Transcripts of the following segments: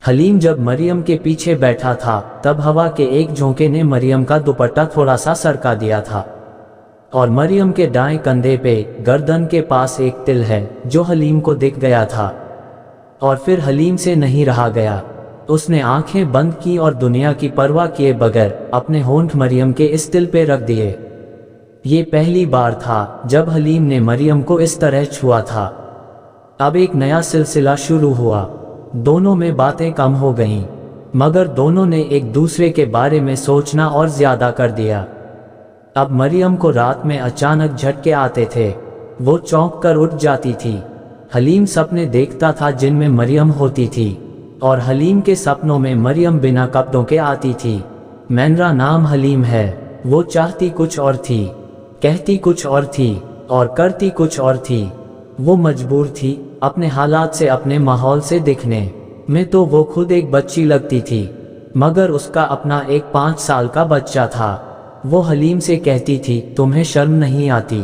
हलीम जब मरियम के पीछे बैठा था तब हवा के एक झोंके ने मरियम का दुपट्टा थोड़ा सा सरका दिया था और मरियम के दाएं कंधे पे गर्दन के पास एक तिल है जो हलीम को दिख गया था और फिर हलीम से नहीं रहा गया। उसने आंखें बंद की और दुनिया की परवाह किए बगैर अपने होंठ मरियम के इस तिल पे रख दिए। ये पहली बार था जब हलीम ने मरियम को इस तरह छुआ था। अब एक नया सिलसिला शुरू हुआ। दोनों में बातें कम हो गईं, मगर दोनों ने एक दूसरे के बारे में सोचना और ज्यादा कर दिया। अब मरियम को रात में अचानक झटके आते थे। वो चौंक कर उठ जाती थी। हलीम सपने देखता था जिनमें मरियम होती थी और हलीम के सपनों में मरियम बिना कपड़ों के आती थी। मेरा नाम हलीम है। वो चाहती कुछ और थी, कहती कुछ और थी और करती कुछ और थी। वो मजबूर थी अपने हालात से, अपने माहौल से दिखने में तो वो खुद एक बच्ची लगती थी, मगर उसका अपना एक 5 साल का बच्चा था। वो हलीम से कहती थी, तुम्हें शर्म नहीं आती?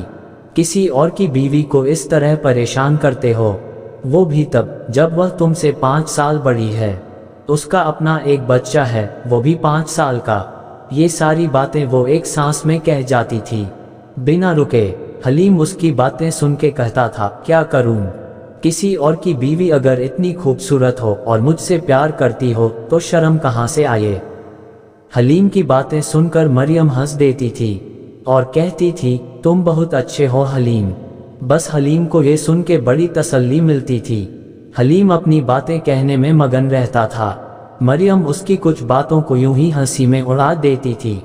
किसी और की बीवी को इस तरह परेशान करते हो, वो भी तब जब वह तुमसे 5 साल बड़ी है। उसका अपना एक बच्चा है, वो भी 5 साल का। ये सारी बातें वो एक सांस में कह जाती थी, बिना रुके। हलीम उसकी बातें सुन के कहता था, क्या करूं? किसी और की बीवी अगर इतनी खूबसूरत हो और मुझसे प्यार करती हो तो शर्म कहाँ से आए? हलीम की बातें सुनकर मरियम हंस देती थी और कहती थी, तुम बहुत अच्छे हो हलीम। बस हलीम को ये सुन के बड़ी तसल्ली मिलती थी। हलीम अपनी बातें कहने में मगन रहता था। मरियम उसकी कुछ बातों को यूं ही हंसी में उड़ा देती थी,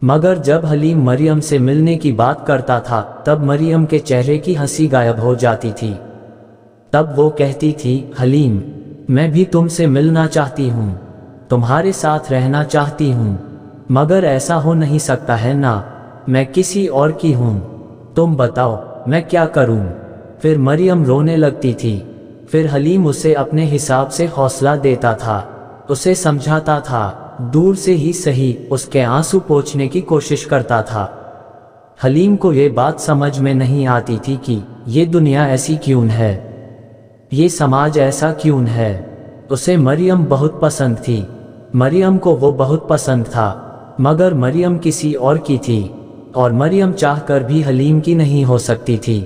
मगर जब हलीम मरियम से मिलने की बात करता था तब मरियम के चेहरे की हंसी गायब हो जाती थी। तब वो कहती थी, हलीम, मैं भी तुमसे मिलना चाहती हूँ, तुम्हारे साथ रहना चाहती हूँ, मगर ऐसा हो नहीं सकता है ना, मैं किसी और की हूँ। तुम बताओ मैं क्या करूँ? फिर मरियम रोने लगती थी। फिर हलीम उसे अपने हिसाब से हौसला देता था, उसे समझाता था, दूर से ही सही उसके आंसू पोंछने की कोशिश करता था। हलीम को ये बात समझ में नहीं आती थी कि ये दुनिया ऐसी क्यों है, ये समाज ऐसा क्यों है। उसे मरियम बहुत पसंद थी, मरियम को वो बहुत पसंद था, मगर मरियम किसी और की थी और मरियम चाहकर भी हलीम की नहीं हो सकती थी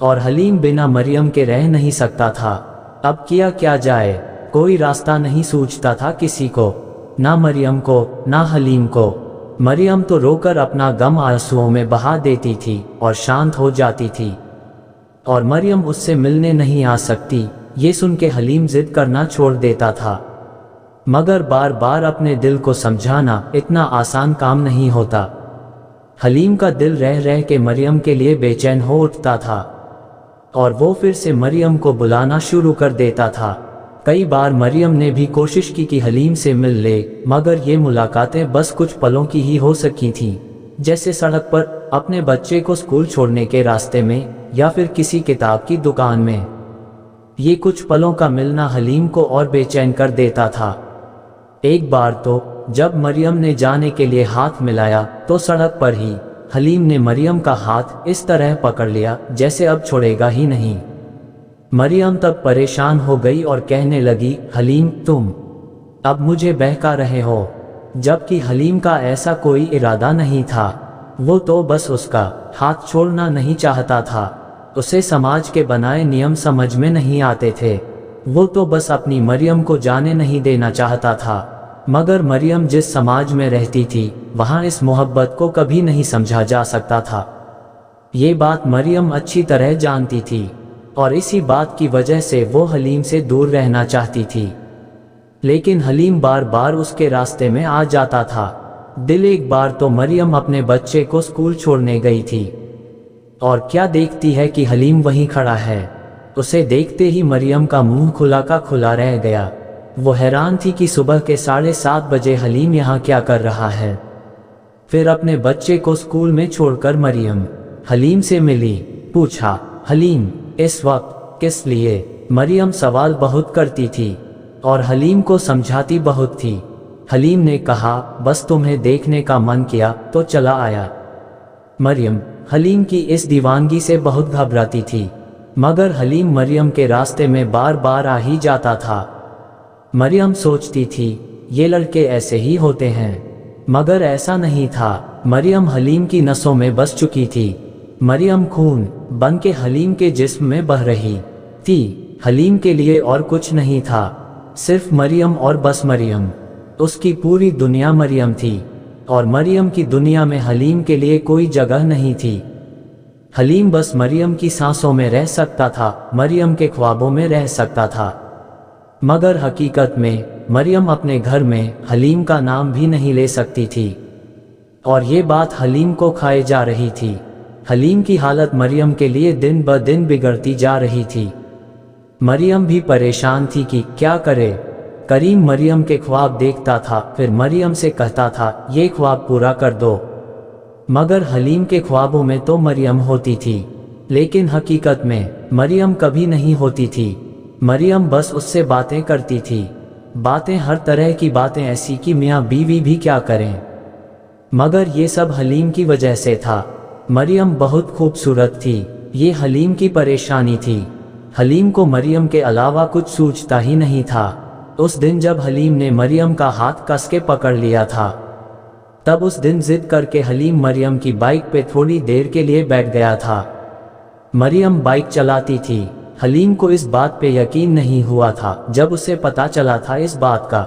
और हलीम बिना मरियम के रह नहीं सकता था। अब किया क्या जाए? कोई रास्ता नहीं सूझता था किसी को, ना मरियम को ना हलीम को। मरियम तो रोकर अपना गम आंसुओं में बहा देती थी और शांत हो जाती थी, और मरियम उससे मिलने नहीं आ सकती ये सुन के हलीम जिद करना छोड़ देता था। मगर बार बार अपने दिल को समझाना इतना आसान काम नहीं होता। हलीम का दिल रह रह के मरियम के लिए बेचैन हो उठता था और वो फिर से मरियम को बुलाना शुरू कर देता था। कई बार मरियम ने भी कोशिश की कि हलीम से मिल ले, मगर ये मुलाकातें बस कुछ पलों की ही हो सकी थीं, जैसे सड़क पर अपने बच्चे को स्कूल छोड़ने के रास्ते में या फिर किसी किताब की दुकान में। ये कुछ पलों का मिलना हलीम को और बेचैन कर देता था। एक बार तो जब मरियम ने जाने के लिए हाथ मिलाया तो सड़क पर ही हलीम ने मरियम का हाथ इस तरह पकड़ लिया जैसे अब छोड़ेगा ही नहीं। मरियम तब परेशान हो गई और कहने लगी, हलीम तुम अब मुझे बहका रहे हो, जबकि हलीम का ऐसा कोई इरादा नहीं था। वो तो बस उसका हाथ छोड़ना नहीं चाहता था। उसे समाज के बनाए नियम समझ में नहीं आते थे। वो तो बस अपनी मरियम को जाने नहीं देना चाहता था, मगर मरियम जिस समाज में रहती थी वहाँ इस मोहब्बत को कभी नहीं समझा जा सकता था। ये बात मरियम अच्छी तरह जानती थी और इसी बात की वजह से वो हलीम से दूर रहना चाहती थी, लेकिन हलीम बार बार उसके रास्ते में आ जाता था। दिल एक बार तो मरियम अपने बच्चे को स्कूल छोड़ने गई थी और क्या देखती है कि हलीम वहीं खड़ा है। उसे देखते ही मरियम का मुंह खुला का खुला रह गया। वो हैरान थी कि सुबह के 7:30 बजे हलीम यहाँ क्या कर रहा है। फिर अपने बच्चे को स्कूल में छोड़कर मरियम हलीम से मिली। पूछा, हलीम इस वक्त किस लिए? मरियम सवाल बहुत करती थी और हलीम को समझाती बहुत थी। हलीम ने कहा, बस तुम्हें देखने का मन किया तो चला आया। मरियम हलीम की इस दीवानगी से बहुत घबराती थी, मगर हलीम मरियम के रास्ते में बार बार आ ही जाता था। मरियम सोचती थी ये लड़के ऐसे ही होते हैं, मगर ऐसा नहीं था। मरियम हलीम की नसों में बस चुकी थी। मरियम खून बन के हलीम के जिस्म में बह रही थी। हलीम के लिए और कुछ नहीं था, सिर्फ मरियम और बस मरियम। उसकी पूरी दुनिया मरियम थी और मरियम की दुनिया में हलीम के लिए कोई जगह नहीं थी। हलीम बस मरियम की सांसों में रह सकता था, मरियम के ख्वाबों में रह सकता था। मगर हकीकत में मरियम अपने घर में हलीम का नाम भी नहीं ले सकती थी और ये बात हलीम को खाए जा रही थी। हलीम की हालत मरियम के लिए दिन ब दिन बिगड़ती जा रही थी। मरियम भी परेशान थी कि क्या करे। करीम मरियम के ख्वाब देखता था, फिर मरियम से कहता था ये ख्वाब पूरा कर दो। मगर हलीम के ख्वाबों में तो मरियम होती थी, लेकिन हकीकत में मरियम कभी नहीं होती थी। मरियम बस उससे बातें करती थी, बातें हर तरह की बातें ऐसी कि मियाँ बीवी भी क्या करें। मगर ये सब हलीम की वजह से था। मरियम बहुत खूबसूरत थी, ये हलीम की परेशानी थी। हलीम को मरियम के अलावा कुछ सूझता ही नहीं था। उस दिन जब हलीम ने मरियम का हाथ कस के पकड़ लिया था, तब उस दिन जिद करके हलीम मरियम की बाइक पे थोड़ी देर के लिए बैठ गया था। मरियम बाइक चलाती थी। हलीम को इस बात पे यकीन नहीं हुआ था जब उसे पता चला था इस बात का।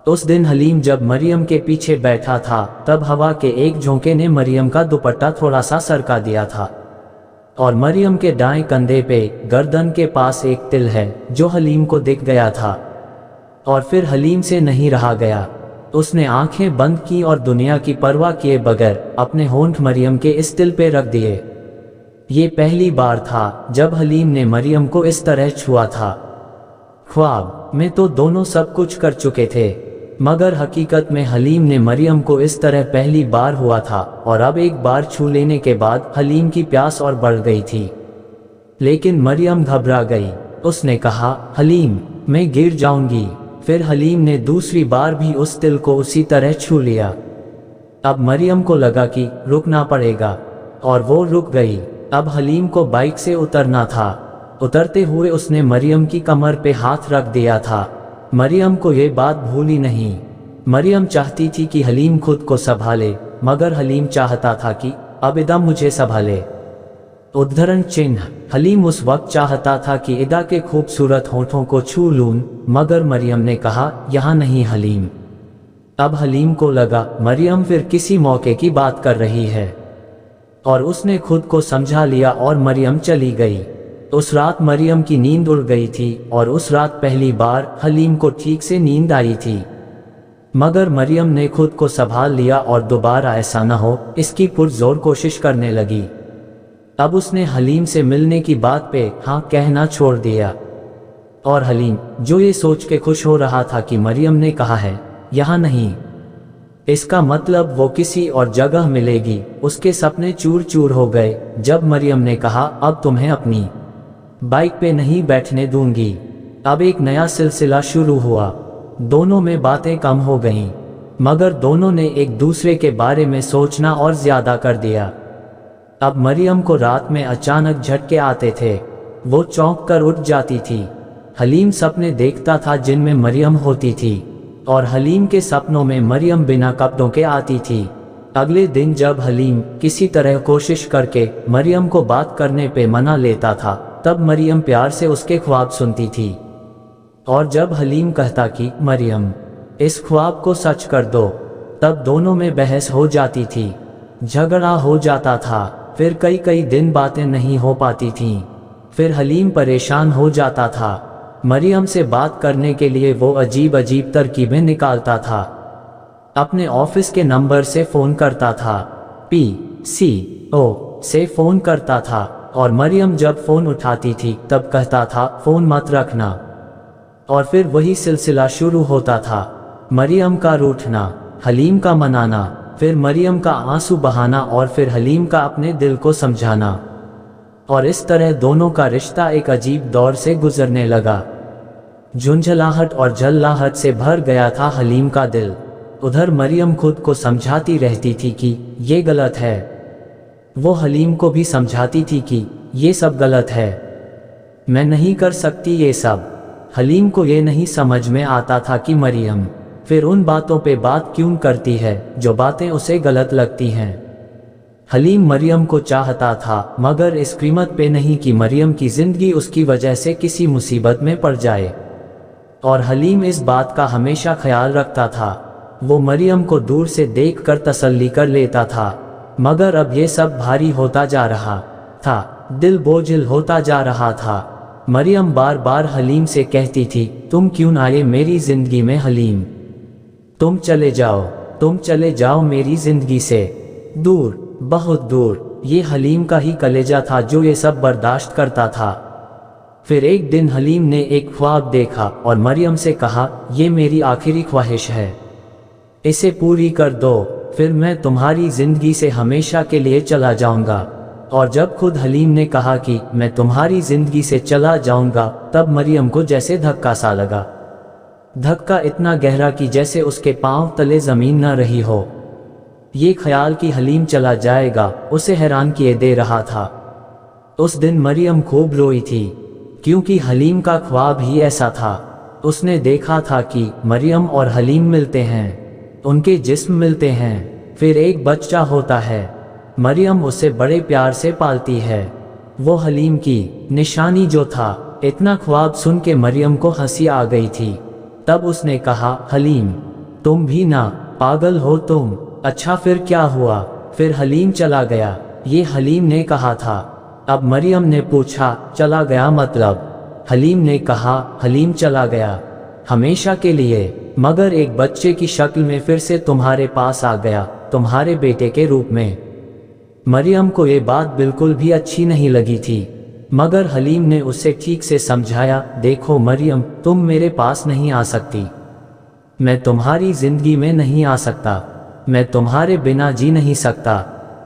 उस दिन हलीम जब मरियम के पीछे बैठा था, तब हवा के एक झोंके ने मरियम का दुपट्टा थोड़ा सा सरका दिया था और मरियम के दाएं कंधे पे गर्दन के पास एक तिल है जो हलीम को दिख गया था। और फिर हलीम से नहीं रहा गया। उसने आंखें बंद की और दुनिया की परवाह किए बगैर अपने होंठ मरियम के इस तिल पे रख दिए। ये पहली बार था जब हलीम ने मरियम को इस तरह छुआ था। ख्वाब में तो दोनों सब कुछ कर चुके थे, मगर हकीकत में हलीम ने मरियम को इस तरह पहली बार हुआ था और अब एक बार छू लेने के बाद हलीम की प्यास और बढ़ गई थी। लेकिन मरियम घबरा गई। उसने कहा हलीम मैं गिर जाऊंगी। फिर हलीम ने दूसरी बार भी उस तिल को उसी तरह छू लिया। अब मरियम को लगा कि रुकना पड़ेगा और वो रुक गई। अब हलीम को बाइक से उतरना था। उतरते हुए उसने मरियम की कमर पे हाथ रख दिया था। मरियम को ये बात भूली नहीं। मरियम चाहती थी कि हलीम खुद को संभाले, मगर हलीम चाहता था कि अब इदा मुझे संभाले। उद्धरण चिन्ह। हलीम उस वक्त चाहता था कि इदा के खूबसूरत होठों को छू लूं, मगर मरियम ने कहा यहाँ नहीं हलीम। अब हलीम को लगा मरियम फिर किसी मौके की बात कर रही है और उसने खुद को समझा लिया और मरियम चली गई। उस रात मरियम की नींद उड़ गई थी और उस रात पहली बार हलीम को ठीक से नींद आई थी। मगर मरियम ने खुद को संभाल लिया और दोबारा ऐसा न हो इसकी पुरजोर कोशिश करने लगी। अब उसने हलीम से मिलने की बात पे हाँ कहना छोड़ दिया और हलीम जो ये सोच के खुश हो रहा था कि मरियम ने कहा है यहाँ नहीं, इसका मतलब वो किसी और जगह मिलेगी, उसके सपने चूर चूर हो गए जब मरियम ने कहा अब तुम्हें अपनी बाइक पे नहीं बैठने दूंगी। अब एक नया सिलसिला शुरू हुआ। दोनों में बातें कम हो गईं, मगर दोनों ने एक दूसरे के बारे में सोचना और ज्यादा कर दिया। अब मरियम को रात में अचानक झटके आते थे। वो चौंक कर उठ जाती थी। हलीम सपने देखता था जिनमें मरियम होती थी और हलीम के सपनों में मरियम बिना कपड़ों के आती थी। अगले दिन जब हलीम किसी तरह कोशिश करके मरियम को बात करने पे मना लेता था, तब मरियम प्यार से उसके ख्वाब सुनती थी। और जब हलीम कहता कि मरियम इस ख्वाब को सच कर दो, तब दोनों में बहस हो जाती थी, झगड़ा हो जाता था। फिर कई कई दिन बातें नहीं हो पाती थीं। फिर हलीम परेशान हो जाता था। मरियम से बात करने के लिए वो अजीब अजीब तरकीबें निकालता था। अपने ऑफिस के नंबर से फ़ोन करता था, PCO से फ़ोन करता था और मरियम जब फ़ोन उठाती थी तब कहता था फ़ोन मत रखना। और फिर वही सिलसिला शुरू होता था, मरियम का रूठना, हलीम का मनाना, फिर मरियम का आंसू बहाना और फिर हलीम का अपने दिल को समझाना। और इस तरह दोनों का रिश्ता एक अजीब दौर से गुजरने लगा। झुंझलाहट और झल्लाहट से भर गया था हलीम का दिल। उधर मरियम खुद को समझाती रहती थी कि ये गलत है। वो हलीम को भी समझाती थी कि ये सब गलत है, मैं नहीं कर सकती ये सब। हलीम को ये नहीं समझ में आता था कि मरियम फिर उन बातों पे बात क्यों करती है जो बातें उसे गलत लगती हैं। हलीम मरियम को चाहता था, मगर इस कीमत पे नहीं कि मरियम की जिंदगी उसकी वजह से किसी मुसीबत में पड़ जाए। और हलीम इस बात का हमेशा ख्याल रखता था। वो मरियम को दूर से देखकर तसल्ली कर लेता था, मगर अब ये सब भारी होता जा रहा था, दिल बोझिल होता जा रहा था। मरियम बार बार हलीम से कहती थी, तुम क्यों आए मेरी जिंदगी में हलीम, तुम चले जाओ मेरी जिंदगी से दूर, बहुत दूर। ये हलीम का ही कलेजा था जो ये सब बर्दाश्त करता था। फिर एक दिन हलीम ने एक ख्वाब देखा और मरियम से कहा, ये मेरी आखिरी ख्वाहिश है, इसे पूरी कर दो, फिर मैं तुम्हारी जिंदगी से हमेशा के लिए चला जाऊंगा। और जब खुद हलीम ने कहा कि मैं तुम्हारी जिंदगी से चला जाऊंगा, तब मरियम को जैसे धक्का सा लगा। धक्का इतना गहरा कि जैसे उसके पांव तले जमीन न रही हो। ये ख्याल कि हलीम चला जाएगा उसे हैरान किए दे रहा था। उस दिन मरियम खूब रोई थी, क्योंकि हलीम का ख्वाब ही ऐसा था। उसने देखा था कि मरियम और हलीम मिलते हैं, उनके जिस्म मिलते हैं, फिर एक बच्चा होता है। मरियम उसे बड़े प्यार से पालती है। वो हलीम की निशानी जो था। इतना ख्वाब सुन के मरियम को हंसी आ गई थी। तब उसने कहा, हलीम तुम भी ना पागल हो तुम। अच्छा फिर क्या हुआ? फिर हलीम चला गया, ये हलीम ने कहा था। अब मरियम ने पूछा, चला गया मतलब? हलीम ने कहा, हलीम चला गया हमेशा के लिए, मगर एक बच्चे की शक्ल में फिर से तुम्हारे पास आ गया, तुम्हारे बेटे के रूप में। मरियम को ये बात बिल्कुल भी अच्छी नहीं लगी थी, मगर हलीम ने उसे ठीक से समझाया, देखो मरियम, तुम मेरे पास नहीं आ सकती, मैं तुम्हारी जिंदगी में नहीं आ सकता, मैं तुम्हारे बिना जी नहीं सकता,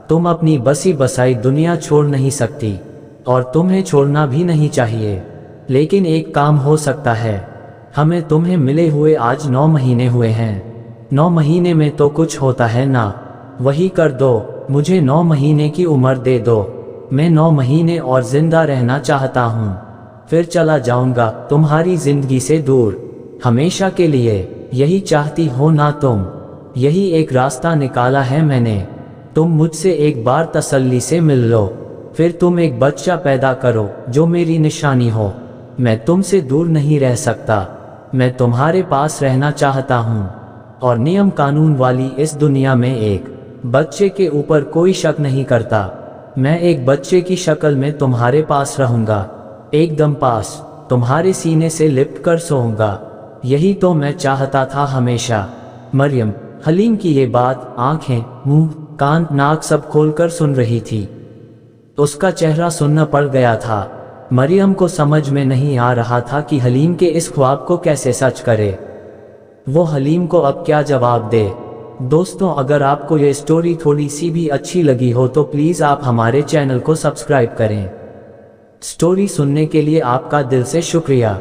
तुम अपनी बसी बसाई दुनिया छोड़ नहीं सकती, और तुम्हें छोड़ना भी नहीं चाहिए। लेकिन एक काम हो सकता है, हमें तुम्हें मिले हुए आज 9 महीने हुए हैं। 9 महीने में तो कुछ होता है ना, वही कर दो। मुझे 9 महीने की उम्र दे दो, मैं 9 महीने और जिंदा रहना चाहता हूँ, फिर चला जाऊंगा तुम्हारी जिंदगी से दूर, हमेशा के लिए। यही चाहती हो ना तुम? यही एक रास्ता निकाला है मैंने। तुम मुझसे एक बार तसल्ली से मिल लो, फिर तुम एक बच्चा पैदा करो जो मेरी निशानी हो। मैं तुमसे दूर नहीं रह सकता, मैं तुम्हारे पास रहना चाहता हूँ। और नियम कानून वाली इस दुनिया में एक बच्चे के ऊपर कोई शक नहीं करता। मैं एक बच्चे की शक्ल में तुम्हारे पास रहूंगा, एकदम पास, तुम्हारे सीने से लिपट कर सोऊंगा। यही तो मैं चाहता था हमेशा। मरियम हलीम की ये बात आंखें, मुंह, कान, नाक सब खोलकर सुन रही थी। उसका चेहरा सुन्न पड़ गया था। मरियम को समझ में नहीं आ रहा था कि हलीम के इस ख्वाब को कैसे सच करे। वो हलीम को अब क्या जवाब दे। दोस्तों, अगर आपको ये स्टोरी थोड़ी सी भी अच्छी लगी हो तो प्लीज़ आप हमारे चैनल को सब्सक्राइब करें। स्टोरी सुनने के लिए आपका दिल से शुक्रिया।